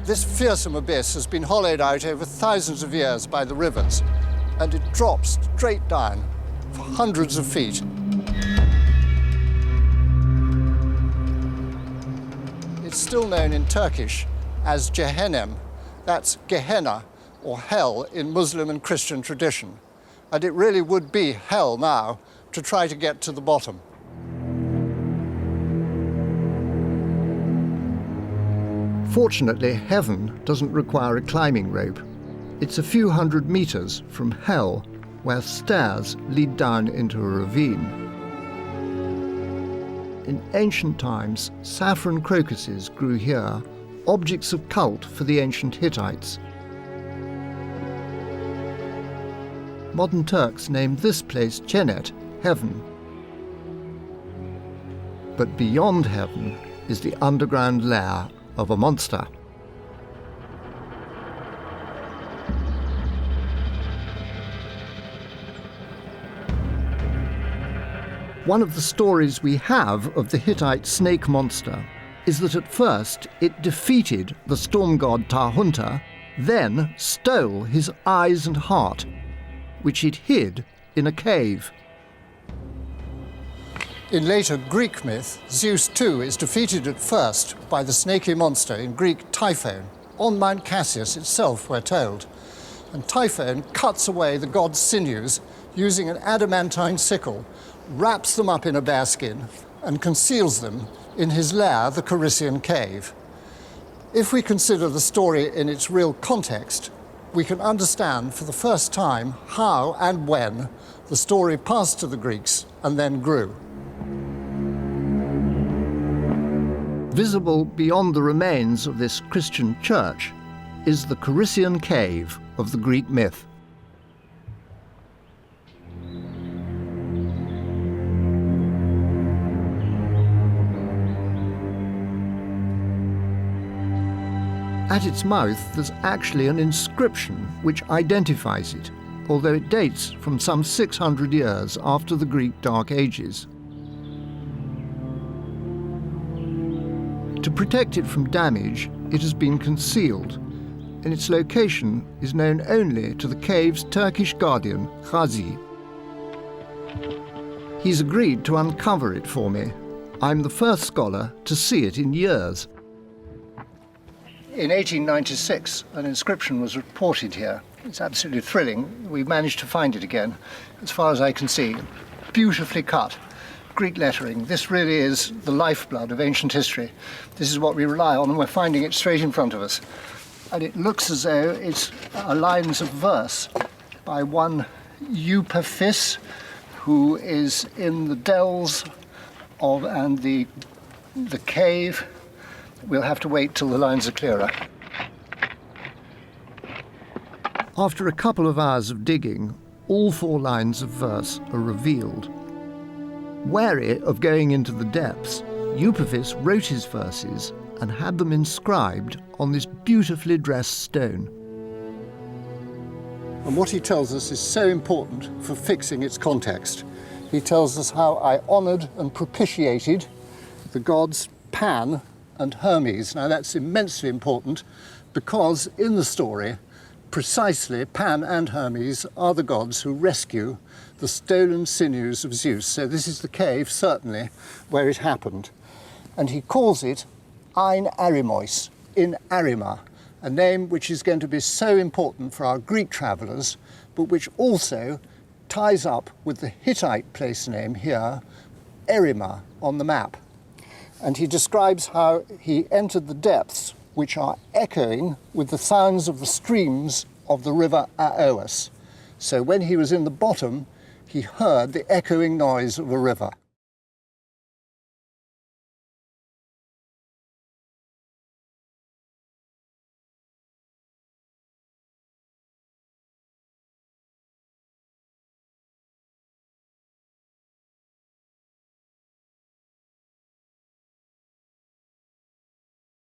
This fearsome abyss has been hollowed out over thousands of years by the rivers, and it drops straight down for hundreds of feet. It's still known in Turkish as Cehennem. That's Gehenna, or hell, in Muslim and Christian tradition. And it really would be hell now to try to get to the bottom. Fortunately, heaven doesn't require a climbing rope. It's a few hundred meters from hell, where stairs lead down into a ravine. In ancient times, saffron crocuses grew here, objects of cult for the ancient Hittites. Modern Turks named this place Cennet, heaven. But beyond heaven is the underground lair of a monster. One of the stories we have of the Hittite snake monster is that at first it defeated the storm god Tahunta, then stole his eyes and heart, which it hid in a cave. In later Greek myth, Zeus too is defeated at first by the snaky monster in Greek Typhon, on Mount Parnassus itself, we're told. And Typhon cuts away the god's sinews using an adamantine sickle, wraps them up in a bearskin, and conceals them in his lair, the Corycian Cave. If we consider the story in its real context, we can understand for the first time how and when the story passed to the Greeks and then grew. Visible beyond the remains of this Christian church is the Corycian Cave of the Greek myth. At its mouth, there's actually an inscription which identifies it, although it dates from some 600 years after the Greek Dark Ages. To protect it from damage, it has been concealed, and its location is known only to the cave's Turkish guardian, Ghazi. He's agreed to uncover it for me. I'm the first scholar to see it in years. In 1896, an inscription was reported here. It's absolutely thrilling. We've managed to find it again, as far as I can see. Beautifully cut. Greek lettering. This really is the lifeblood of ancient history. This is what we rely on, and we're finding it straight in front of us. And it looks as though it's lines of verse by one Eupaphis, who is in the dells of and the cave. We'll have to wait till the lines are clearer. After a couple of hours of digging, all 4 lines of verse are revealed. Wary of going into the depths, Eupaphis wrote his verses and had them inscribed on this beautifully dressed stone. And what he tells us is so important for fixing its context. He tells us how I honoured and propitiated the gods Pan and Hermes. Now that's immensely important because in the story, precisely Pan and Hermes are the gods who rescue the stolen sinews of Zeus. So this is the cave, certainly, where it happened. And he calls it Ein Arimois, in Arima, a name which is going to be so important for our Greek travellers, but which also ties up with the Hittite place name here, Erima, on the map. And he describes how he entered the depths, which are echoing with the sounds of the streams of the river Aoos. So when he was in the bottom, he heard the echoing noise of a river.